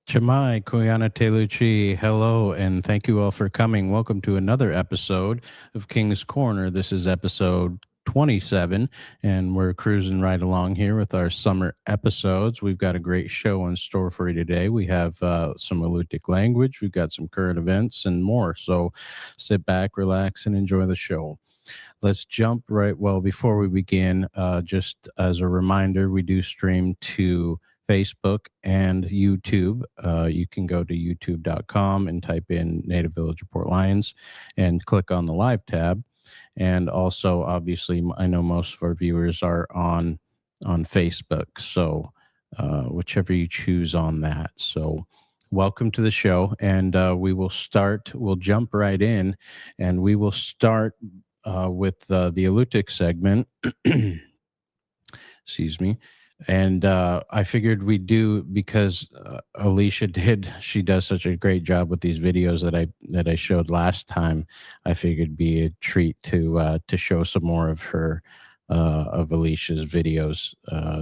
Chamai, Koyana Teluchi, hello, and thank you all for coming. Welcome to another episode of King's Corner. This is episode 27, and we're cruising right along here with our summer episodes. We've got a great show in store for you today. We have some Alutiiq language, we've got some current events, and more. So sit back, relax, and enjoy the show. Let's jump right. Well, before we begin, just as a reminder, we do stream to Facebook and YouTube. You can go to youtube.com and type in Native Village of Port Lions and click on the live tab. And also, obviously, I know most of our viewers are on Facebook. So whichever you choose on that. So welcome to the show. And we'll jump right in, and we will start with the Alutiiq segment. Excuse me. And I figured we'd do, because Alicia she does such a great job with these videos that I showed last time. I figured it'd be a treat to show some more of her of Alicia's videos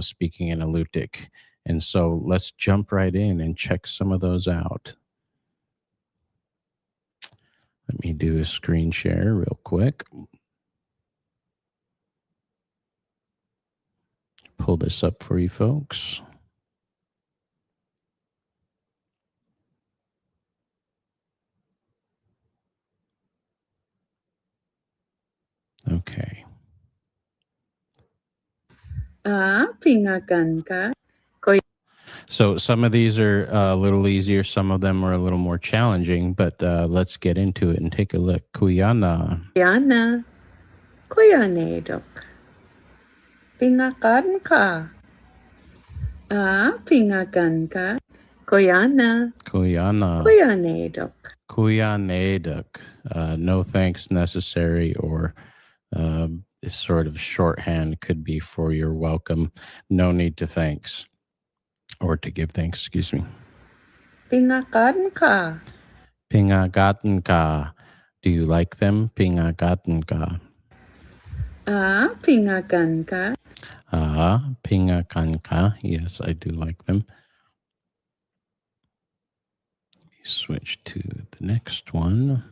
speaking in Alutiiq. And so let's jump right in and check some of those out. Let me do a screen share real quick. Pull this up for you folks. Okay. Pingakan ka? So some of these are a little easier. Some of them are a little more challenging, but let's get into it and take a look. Kuyana. Kuyana. Kuyanedok. Pingakan ka? Pingakan ka? Kuyana. Kuyana. Kuyanedok. Kuyanedok. No thanks necessary, or is sort of shorthand, could be for you're welcome. No need to thanks. Or to give thanks, excuse me. Pingakan ka? Pingagatan ka. Do you like them? Pingagatan ka. Pingakan ka? Pingakan ka. Yes, I do like them. Let me switch to the next one.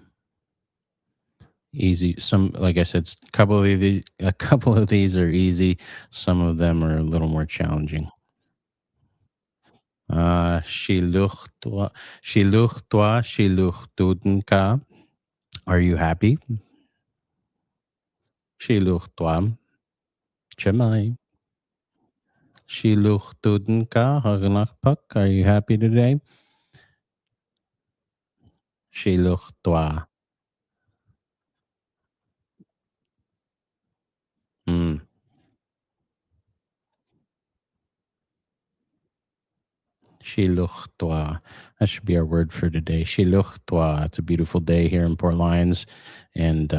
Easy. Some, like I said, a couple of these are easy. Some of them are a little more challenging. Shiluch tuden ka. Are you happy? Shiluch tua. Chamai. Shiluch tuden ka. Haganakpak. Are you happy today? Shiluch tua. Shiluch tua. That should be our word for today. Shiluch tua. It's a beautiful day here in Port Lions, and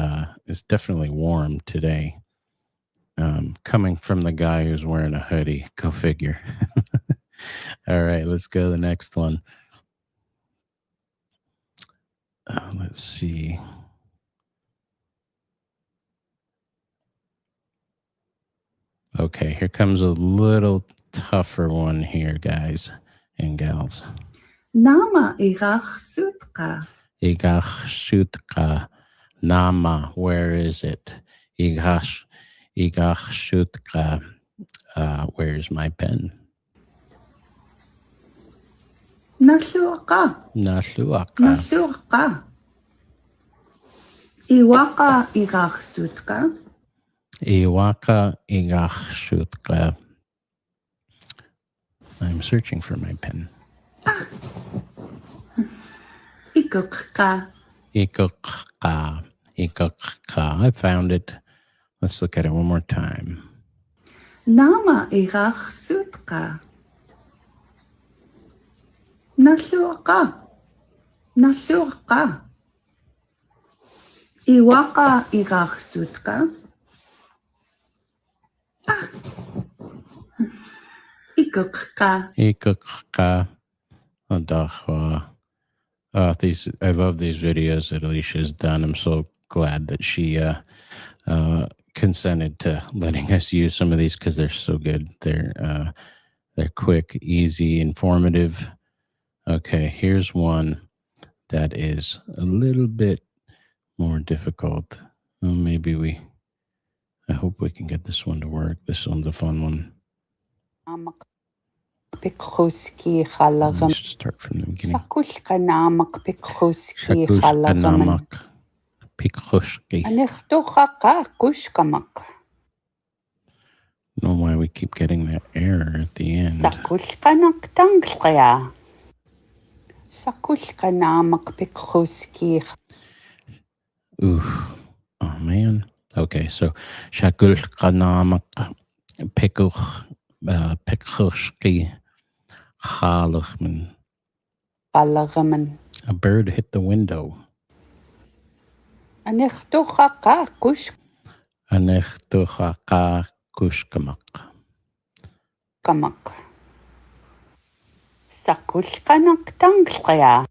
it's definitely warm today. Coming from the guy who's wearing a hoodie. Go figure. All right, let's go to the next one. Let's see. Okay, here comes a little tougher one here, guys and gals. Nama igach sutka. Igach sutka. Nama, where is it? Igach sutka. Where's my pen? Nasuaka. Iwaka igach sutka. Iwaka igach sutka. I'm searching for my pen. Ikukka. I found it. Let's look at it one more time. Nama igach sutka. Nasuaka. Iwaka igach sutka. Ikukka. Adahwa. I love these videos that Alicia's done. I'm so glad that she consented to letting us use some of these, because they're so good. They're quick, easy, informative. Okay, here's one that is a little bit more difficult. Well, I hope we can get this one to work. This one's a fun one. Let me start from the beginning. Sakulkanamak pikhuski Shakushkanamak pikhushki. Anechtochaka kushkamak. I don't know why we keep getting that error at the end. Sakulkanak tanglaya. Sakulkanamak pikhuski. Oof. Oh man. Okay, so Shakushkanamak pikhushki chalachman. Palagaman. A bird hit the window. Anechtochaka Anechtuchaka kushkamak. kushkamak. Sakulkanak tanglaya.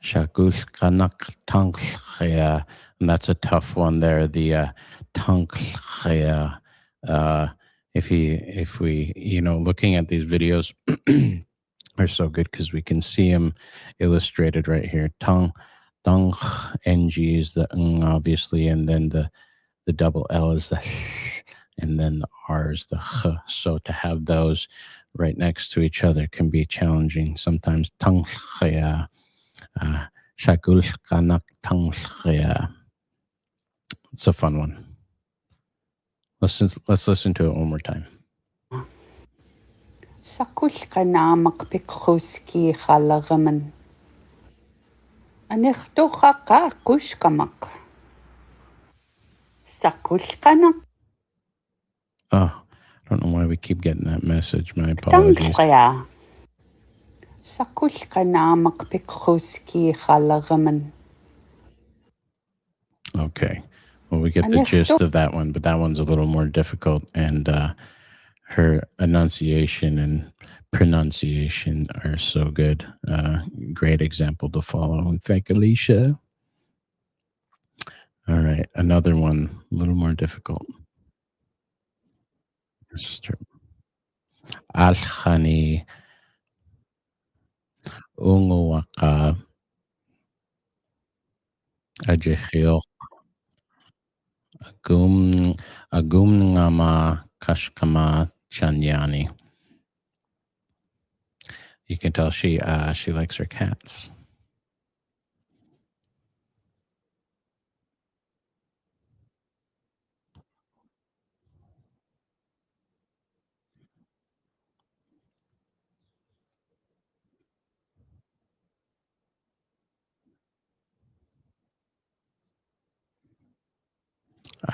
Shakushkanak tanglchaya. And that's a tough one there. The tanglchaya. If we looking at these videos are so good because we can see them illustrated right here. Tang ng is the ng obviously, and then the double L is the and then the R is the h. So to have those right next to each other can be challenging sometimes. Tanglchaya. Shakushkanak tanglchaya. It's a fun one. Let's listen to it one more time. Sakulkanamak pikhuski chalagaman. Anechtochaka kushkamak. Sakulkanak Oh, I don't know why we keep getting that message. My apologies. tanglaya. Sakulkanamak pikhuski chalagaman. Okay. Well, we get the gist of that one, but that one's a little more difficult. And her enunciation and pronunciation are so good. Great example to follow. We thank Alicia. All right. Another one, a little more difficult. Alkhani unguwaka ajehil agum ngama kashkama chanyani. You can tell she likes her cats.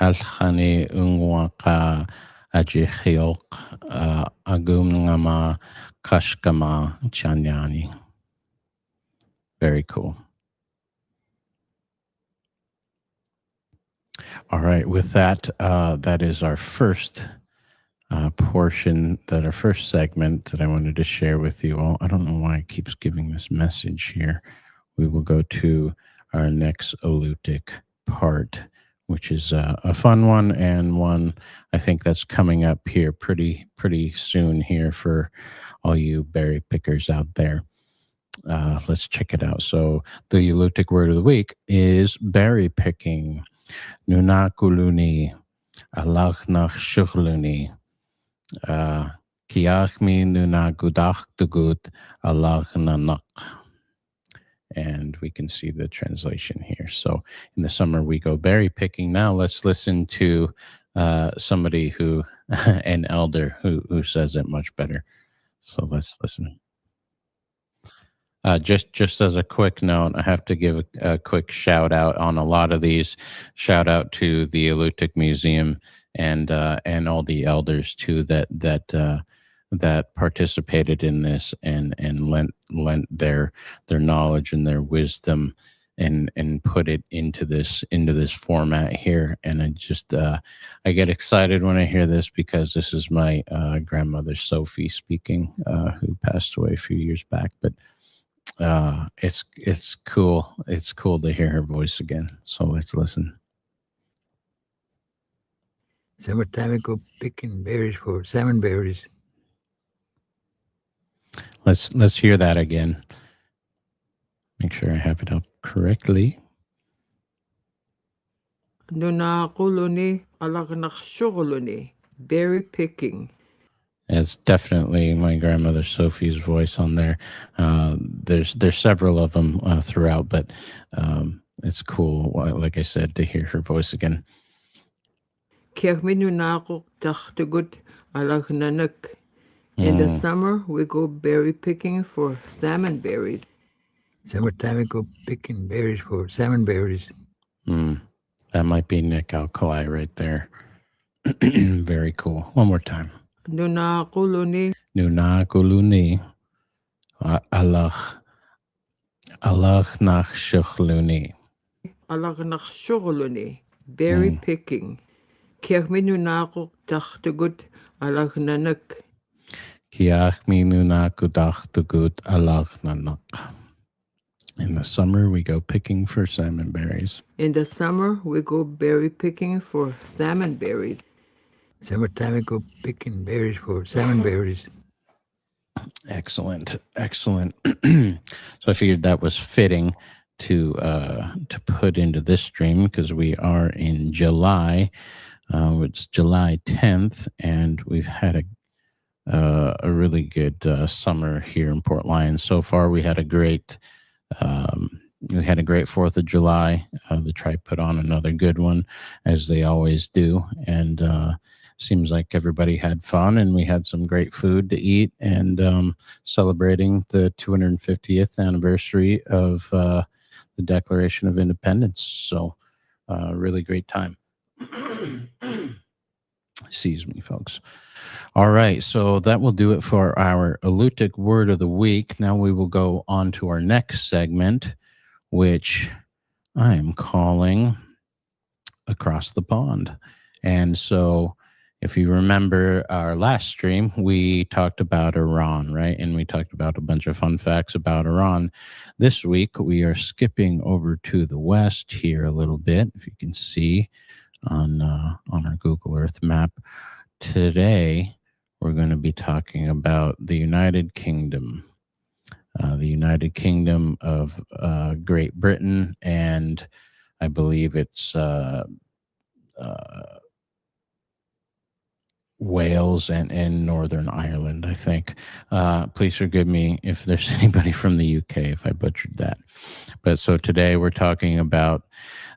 Alkhani unguwaka ajehil agum ngama kashkama chanyani. Very cool. All right. With that, that is our first portion, our first segment that I wanted to share with you all. I don't know why it keeps giving this message here. We will go to our next Alutiiq part, which is a fun one and one I think that's coming up here pretty soon here for all you berry pickers out there. Let's check it out. So the Alutiiq word of the week is berry picking. Nunakuluni, alachnach shuchluni, kiachmi nunagudach dugut alachnanak. And we can see the translation here. So in the summer we go berry picking. Now let's listen to somebody an elder who says it much better. So let's listen. Just as a quick note, I have to give a quick shout out on a lot of these. Shout out to the Alutiiq Museum and all the elders too that participated in this and lent their knowledge and their wisdom and put it into this format here. And I get excited when I hear this because this is my grandmother Sophie speaking, who passed away a few years back, but. It's cool. It's cool to hear her voice again. So let's listen. Summertime we go picking berries for salmon berries. Let's hear that again. Make sure I have it up correctly. Nunakuluni alagnaxuruluni. Berry picking. It's definitely my grandmother Sophie's voice on there. There's several of them throughout, but it's cool, like I said, to hear her voice again. Kerminunakuk tachtugut alagnanak. In the summer, we go berry picking for salmon berries. Summertime we go picking berries for salmon berries. That might be Nick Alkali right there. Very cool. One more time. Nunakuluni Nunakuluni alagnaxuruluni. alagnaxuruluni. Berry picking. Kerminunakuk tachtugut alagnanak. Kiachminunakudachtugut alagnanak. In the summer, we go picking for salmon berries. In the summer, we go berry picking for salmon berries. Summertime we go picking berries for salmon berries. Excellent. So I figured that was fitting to put into this stream because we are in July. It's July 10th, and we've had a really good summer here in Port Lions. So far, we had a great 4th of July. The tribe put on another good one, as they always do, and seems like everybody had fun, and we had some great food to eat, and celebrating the 250th anniversary of the Declaration of Independence. So really great time. Excuse me, folks. All right, so that will do it for our Alutiiq Word of the Week. Now we will go on to our next segment, which I am calling Across the Pond. And so if you remember our last stream, we talked about Iran, right? And we talked about a bunch of fun facts about Iran. This week, we are skipping over to the west here a little bit, if you can see on our Google Earth map. Today, we're going to be talking about the United Kingdom. The United Kingdom of Great Britain, and I believe it's Wales and Northern Ireland, I think. Please forgive me if there's anybody from the UK if I butchered that. But so today we're talking about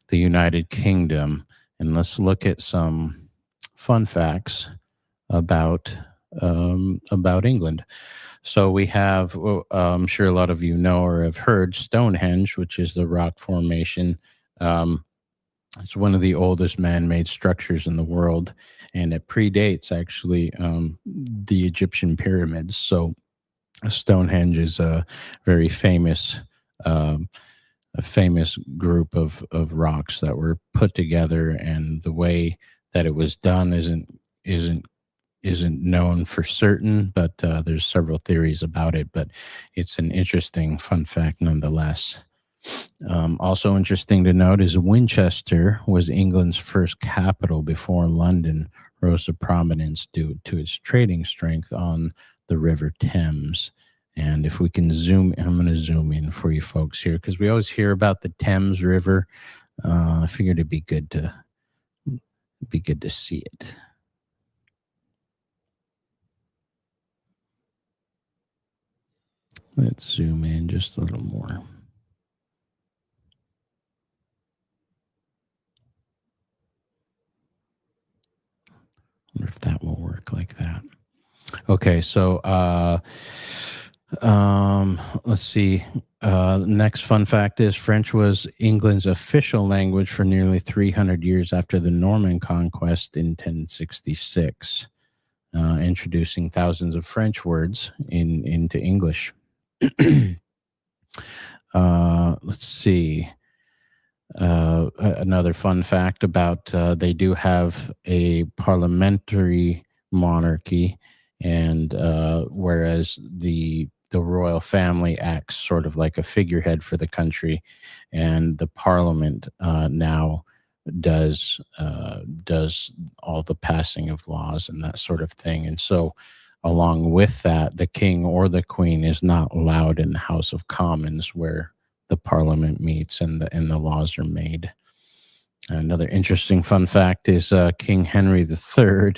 the United Kingdom, and let's look at some fun facts about England. So we have, I'm sure a lot of you know or have heard, Stonehenge, which is the rock formation. It's one of the oldest man-made structures in the world, and it predates actually the Egyptian pyramids. So Stonehenge is a very famous group of rocks that were put together, and the way that it was done isn't known for certain, but there's several theories about it. But it's an interesting fun fact nonetheless. Also interesting to note is Winchester was England's first capital before London rose to prominence due to its trading strength on the River Thames. And if we can zoom, I'm going to zoom in for you folks here because we always hear about the Thames River. I figured it'd be good to see it. Let's zoom in just a little more. I wonder if that will work like that. Okay, so let's see. Next fun fact is French was England's official language for nearly 300 years after the Norman conquest in 1066, introducing thousands of French words into English. Let's see. Another fun fact about they do have a parliamentary monarchy, and whereas the royal family acts sort of like a figurehead for the country, and the parliament now does all the passing of laws and that sort of thing. And so along with that, the king or the queen is not allowed in the House of Commons, where the parliament meets and the laws are made. Another interesting fun fact is King Henry III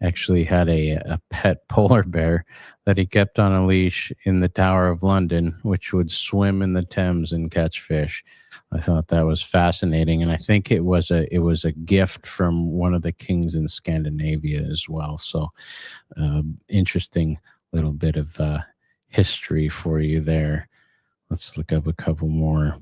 actually had a pet polar bear that he kept on a leash in the Tower of London, which would swim in the Thames and catch fish. I thought that was fascinating, and I think it was a gift from one of the kings in Scandinavia as well. So, interesting little bit of history for you there. Let's look up a couple more.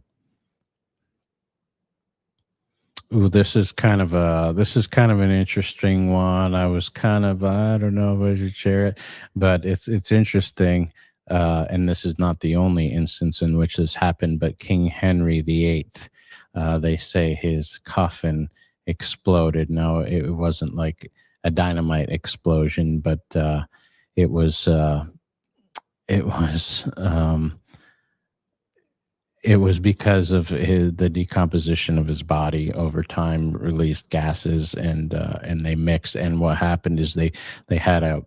Ooh, this is kind of an interesting one. I don't know if I should share it, but it's interesting. And this is not the only instance in which this happened, but King Henry VIII, they say his coffin exploded. Now, it wasn't like a dynamite explosion, but it was it was because of the decomposition of his body over time, released gases, and they mixed. And what happened is they had a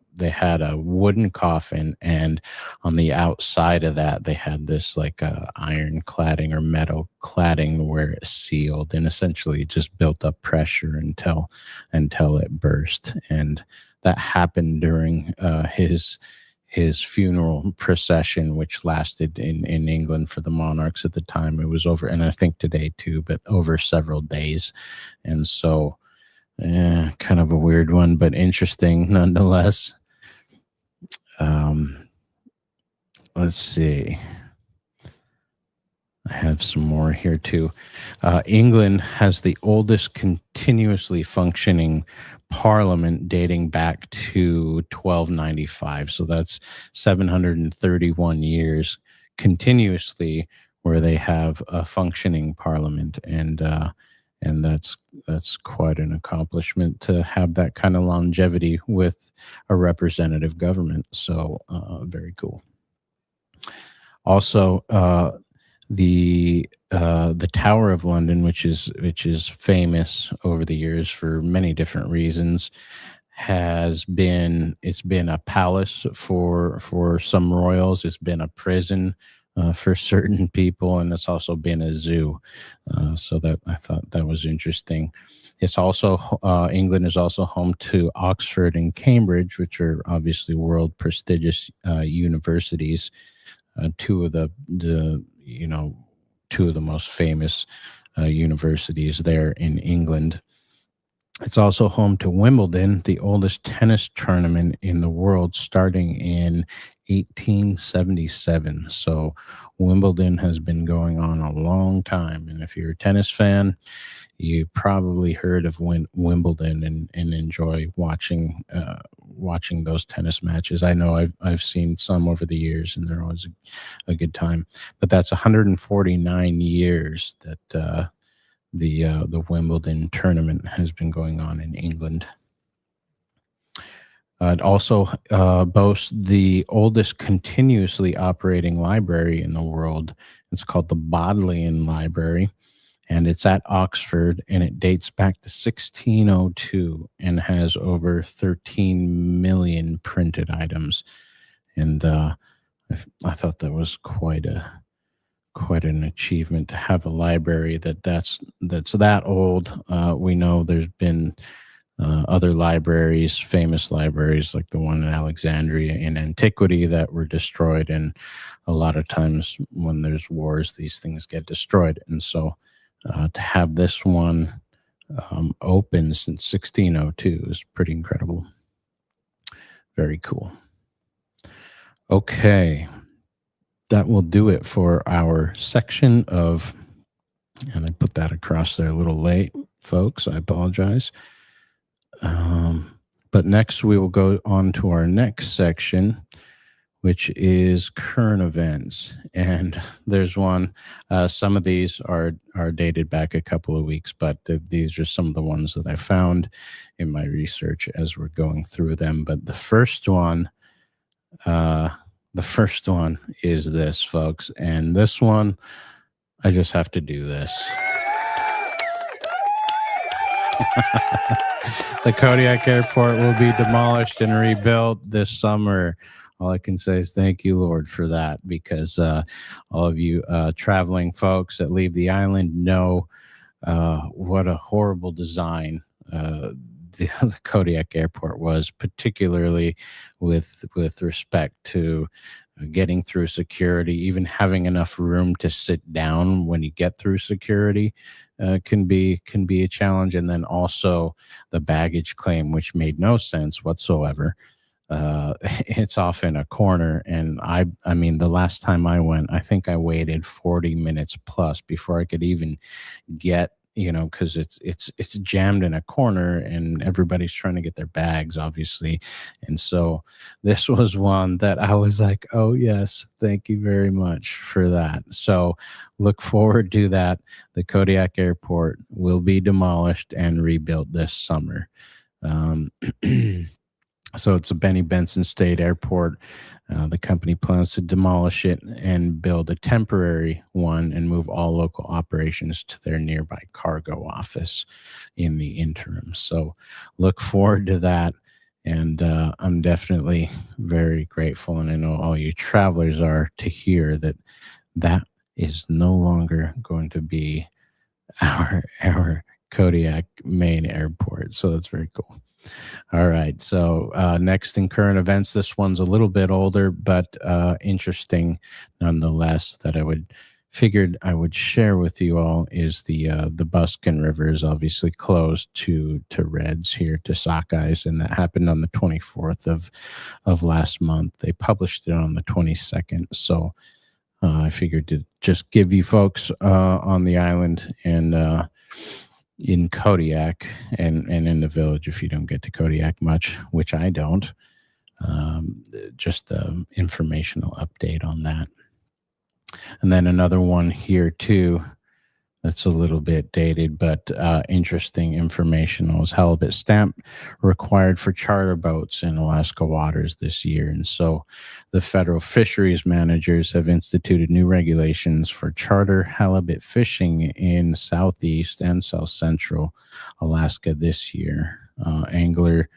wooden coffin, and on the outside of that they had this like iron cladding or metal cladding where it sealed, and essentially just built up pressure until it burst. And that happened during his funeral procession, which lasted in England for the monarchs at the time. It was over, and I think today too, but over several days. And so, kind of a weird one, but interesting nonetheless. Let's see. I have some more here too. England has the oldest continuously functioning parliament dating back to 1295. So that's 731 years continuously where they have a functioning parliament. And that's quite an accomplishment to have that kind of longevity with a representative government. So very cool. Also, the Tower of London, which is famous over the years for many different reasons, it's been a palace for some royals. It's been a prison for certain people, and it's also been a zoo. So that I thought that was interesting. It's also England is also home to Oxford and Cambridge, which are obviously world prestigious universities. Two of the most famous universities there in England. It's also home to Wimbledon, the oldest tennis tournament in the world, starting in 1877. So Wimbledon has been going on a long time. And if you're a tennis fan, you probably heard of Wimbledon and enjoy watching those tennis matches. I know I've seen some over the years, and they're always a good time. But that's 149 years that the Wimbledon tournament has been going on in England. It also boasts the oldest continuously operating library in the world. It's called the Bodleian Library, and it's at Oxford, and it dates back to 1602 and has over 13 million printed items. And I thought that was quite an achievement to have a library that's that old. We know there's been other libraries, famous libraries like the one in Alexandria in antiquity that were destroyed, and a lot of times when there's wars, these things get destroyed. And so to have this one open since 1602 is pretty incredible. Very cool. Okay. That will do it for our section of, and I put that across there a little late, folks. I apologize. But next we will go on to our next section, which is current events. And there's one, some of these are dated back a couple of weeks, but these are some of the ones that I found in my research as we're going through them. But the first one is this, folks. And this one, I just have to do this. The Kodiak Airport will be demolished and rebuilt this summer all I can say is thank you, Lord, for that, because all of you traveling folks that leave the island know what a horrible design the Kodiak Airport was, particularly with respect to getting through security. Even having enough room to sit down when you get through security can be a challenge. And then also the baggage claim, which made no sense whatsoever. It's off in a corner, and I mean, the last time I went, I think I waited 40 minutes plus before I could even get, because it's jammed in a corner and everybody's trying to get their bags, obviously. And so this was one that I was like, oh yes, thank you very much for that. So look forward to that. The Kodiak Airport will be demolished and rebuilt this summer. So it's a Benny Benson State Airport. The company plans to demolish it and build a temporary one and move all local operations to their nearby cargo office in the interim. So look forward to that. And I'm definitely very grateful, and I know all you travelers are, to hear that that is no longer going to be our Kodiak main airport. So that's very cool. All right. So next in current events, this one's a little bit older, but interesting nonetheless, that I figured I would share with you all, is the Buskin River is obviously closed to Reds here, to sockeyes, and that happened on the 24th of last month. They published it on the 22nd. So I figured to just give you folks on the island and in Kodiak and in the village, if you don't get to Kodiak much, which I don't, just the informational update on that. And then another one here too, that's a little bit dated, but interesting informational, is halibut stamp required for charter boats in Alaska waters this year. And so the federal fisheries managers have instituted new regulations for charter halibut fishing in southeast and south central Alaska this year. Angler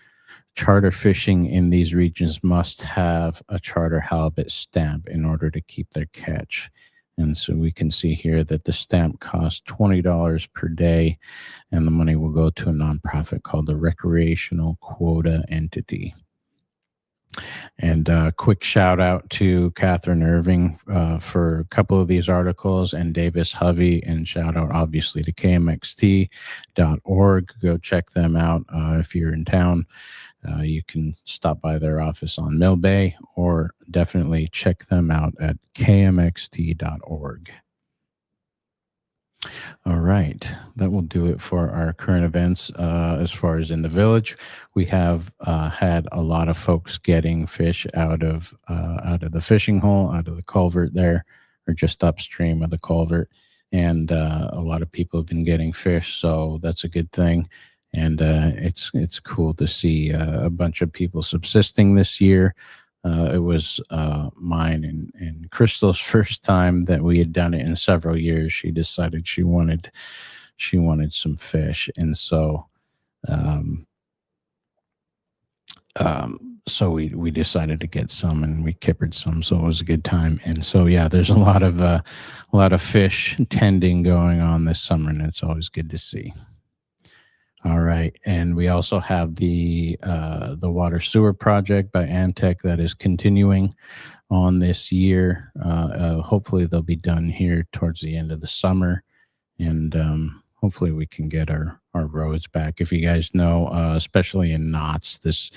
charter fishing in these regions must have a charter halibut stamp in order to keep their catch. And so we can see here that the stamp costs $20 per day, and the money will go to a nonprofit called the Recreational Quota Entity. And quick shout out to Catherine Irving for a couple of these articles, and Davis Hovey, and shout out obviously to KMXT.org. Go check them out if you're in town. You can stop by their office on Mill Bay, or definitely check them out at kmxt.org. All right, that will do it for our current events. As far as in the village, we have had a lot of folks getting fish out of the fishing hole, out of the culvert there, or just upstream of the culvert, and a lot of people have been getting fish, so that's a good thing. And it's cool to see a bunch of people subsisting this year. It was mine and Crystal's first time that we had done it in several years. She decided she wanted some fish, and so so we decided to get some, and we kippered some, so it was a good time. And so yeah, there's a lot of fish tending going on this summer, and it's always good to see. All right, and we also have the water sewer project by Antec that is continuing on this year. Hopefully they'll be done here towards the end of the summer, and hopefully we can get our roads back. If you guys know, especially in Knott's, this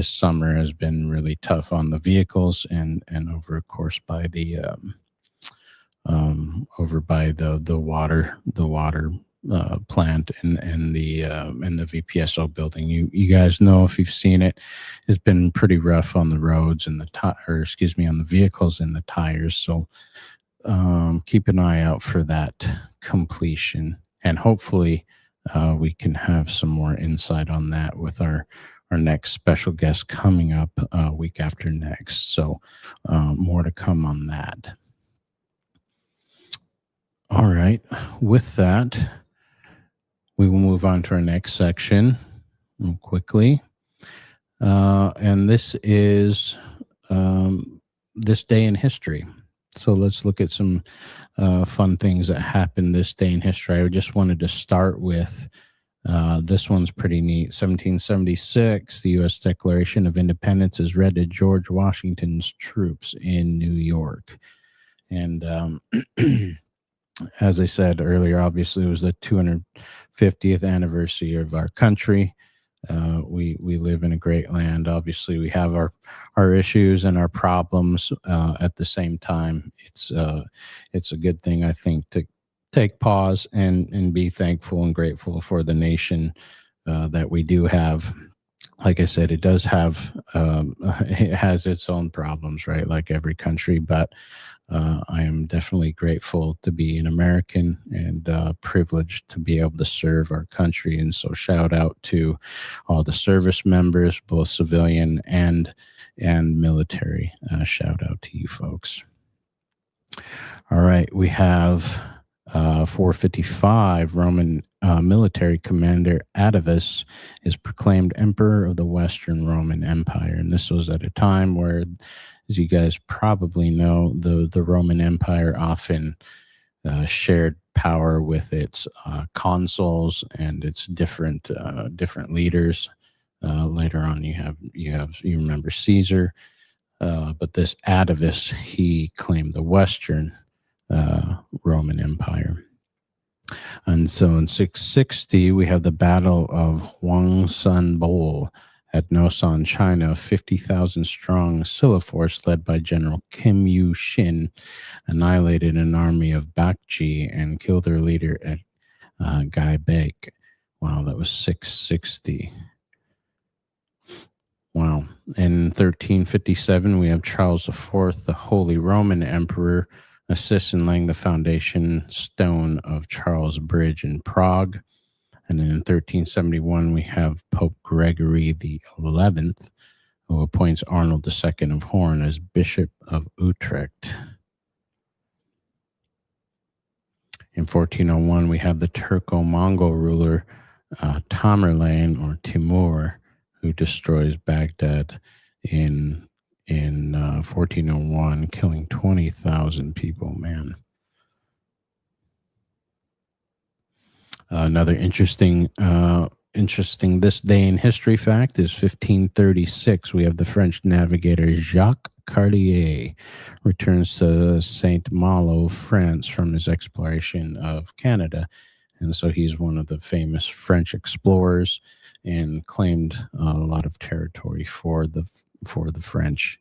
summer has been really tough on the vehicles, and over, of course, by the water plant and the VPSO building. You guys know, if you've seen it, it's been pretty rough on the roads and on the vehicles and the tires. So keep an eye out for that completion, and hopefully we can have some more insight on that with our next special guest coming up week after next. So more to come on that. All right, with that, we will move on to our next section quickly. And this is, this day in history. So let's look at some fun things that happened this day in history. I just wanted to start with this one's pretty neat. 1776, the U.S. Declaration of Independence is read to George Washington's troops in New York. And as I said earlier, obviously it was the 250th anniversary of our country. We live in a great land. Obviously, we have our issues and our problems. At the same time, it's a good thing, I think, to take pause and be thankful and grateful for the nation that we do have. Like I said, it does have it has its own problems, right? Like every country, but I am definitely grateful to be an American and privileged to be able to serve our country. And so, shout out to all the service members, both civilian and military. Shout out to you folks. All right, we have 455. Roman military commander Atavus is proclaimed emperor of the Western Roman Empire, and this was at a time where, as you guys probably know, the Roman Empire often shared power with its consuls and its different leaders. Later on, you remember Caesar, but this Atavus, he claimed the Western Roman Empire. And so in 660, we have the Battle of Huangsanbo at Nosan, China. 50,000 strong Silla force led by General Kim Yu-shin annihilated an army of Bakji and killed their leader at Gaibek. Wow, that was 660. Wow. In 1357, we have Charles IV, the Holy Roman Emperor, assists in laying the foundation stone of Charles Bridge in Prague. And then in 1371, we have Pope Gregory XI, who appoints Arnold II of Horn as Bishop of Utrecht. In 1401, we have the Turco-Mongol ruler Tamerlane, or Timur, who destroys Baghdad in 1401, killing 20,000 people, man. Another interesting this day in history fact is 1536. We have the French navigator Jacques Cartier returns to Saint Malo, France, from his exploration of Canada. And so he's one of the famous French explorers and claimed a lot of territory for the French,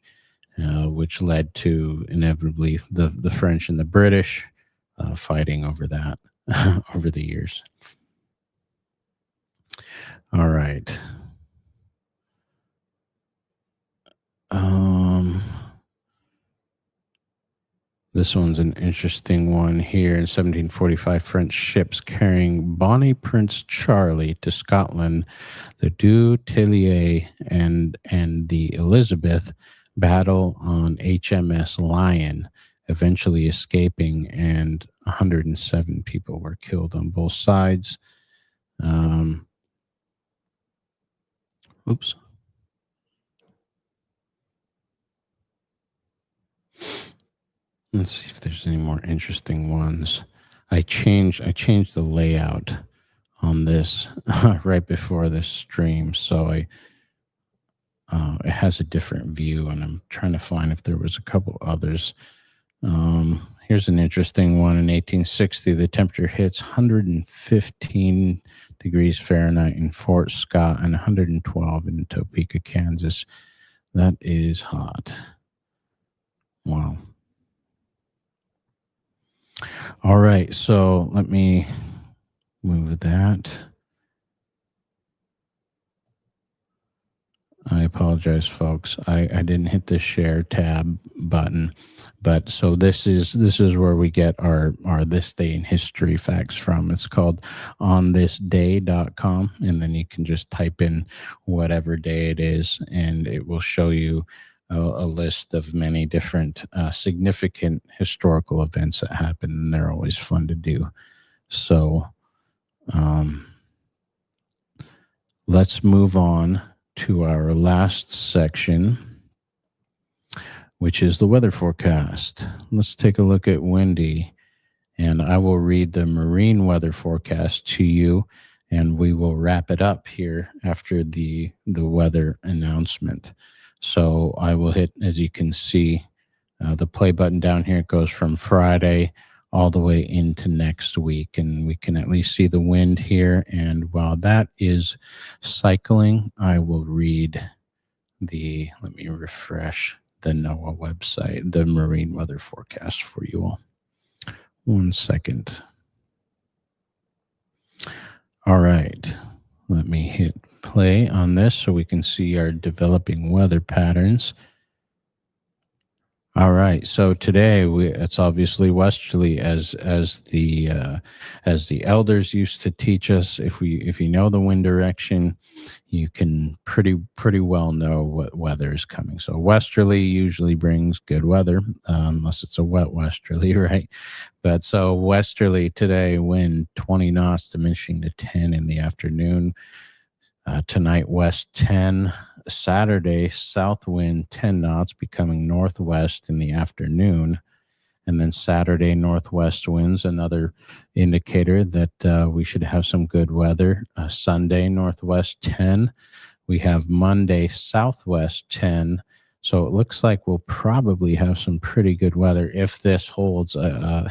which led to inevitably the French and the British fighting over that over the years. All right. This one's an interesting one here. In 1745, French ships carrying Bonnie Prince Charlie to Scotland, the Du Tellier and the Elizabeth, battle on HMS Lion, eventually escaping, and 107 people were killed on both sides. Oops. Let's see if there's any more interesting ones. I changed the layout on this right before this stream, so it has a different view, and I'm trying to find if there was a couple others. Here's an interesting one. In 1860, the temperature hits 115 degrees Fahrenheit in Fort Scott and 112 in Topeka, Kansas. That is hot. Wow. All right, so let me move that. I apologize, folks. I didn't hit the share tab button, but so this is where we get our this day in history facts from. It's called onthisday.com, and then you can just type in whatever day it is, and it will show you a list of many different significant historical events that happen, and they're always fun to do. So let's move on to our last section, which is the weather forecast. Let's take a look at Wendy, and I will read the marine weather forecast to you, and we will wrap it up here after the weather announcement. So I will hit, as you can see, the play button down here. It goes from Friday all the way into next week, and we can at least see the wind here. And while that is cycling, I will read let me refresh the NOAA website, the marine weather forecast for you all. 1 second. All right, let me hit play on this so we can see our developing weather patterns. All right, so today it's obviously westerly, as the elders used to teach us. If you know the wind direction, you can pretty well know what weather is coming. So westerly usually brings good weather, unless it's a wet westerly, right? But so westerly today, wind 20 knots, diminishing to 10 in the afternoon. Tonight, west 10. Saturday, south wind 10 knots, becoming northwest in the afternoon. And then Saturday, northwest winds, another indicator that we should have some good weather. Sunday, northwest 10. We have Monday, southwest 10. So it looks like we'll probably have some pretty good weather if this holds.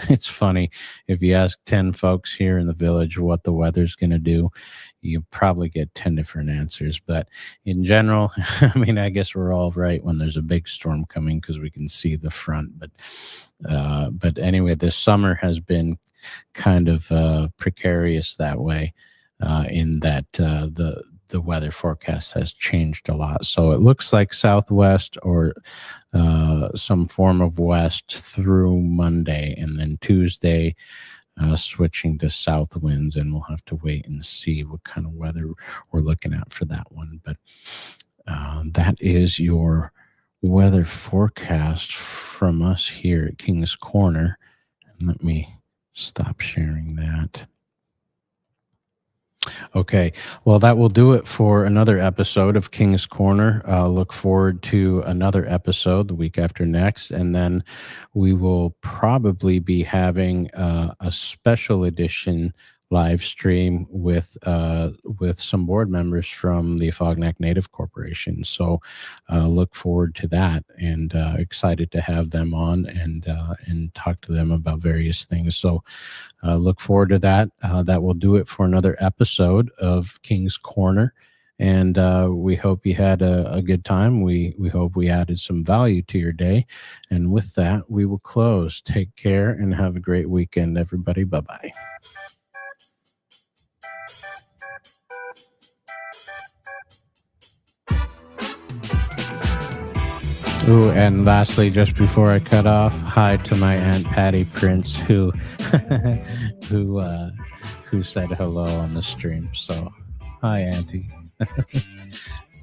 It's funny, if you ask 10 folks here in the village what the weather's going to do, you probably get 10 different answers. But in general, I mean, I guess we're all right when there's a big storm coming because we can see the front. But anyway, this summer has been kind of precarious that way, in that the weather forecast has changed a lot. So it looks like southwest or some form of west through Monday, and then Tuesday switching to south winds, and we'll have to wait and see what kind of weather we're looking at for that one. But that is your weather forecast from us here at King's Corner. And let me stop sharing that. Okay, well, that will do it for another episode of King's Corner. Look forward to another episode the week after next, and then we will probably be having a special edition live stream with some board members from the Afognak Native Corporation. So look forward to that, and excited to have them on and talk to them about various things. So look forward to that. That will do it for another episode of King's Corner. And we hope you had a good time. We hope we added some value to your day. And with that, we will close. Take care and have a great weekend, everybody. Bye-bye. Ooh, and lastly, just before I cut off, hi to my Aunt Patty Prince, who said hello on the stream. So, hi, Auntie.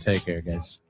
Take care, guys.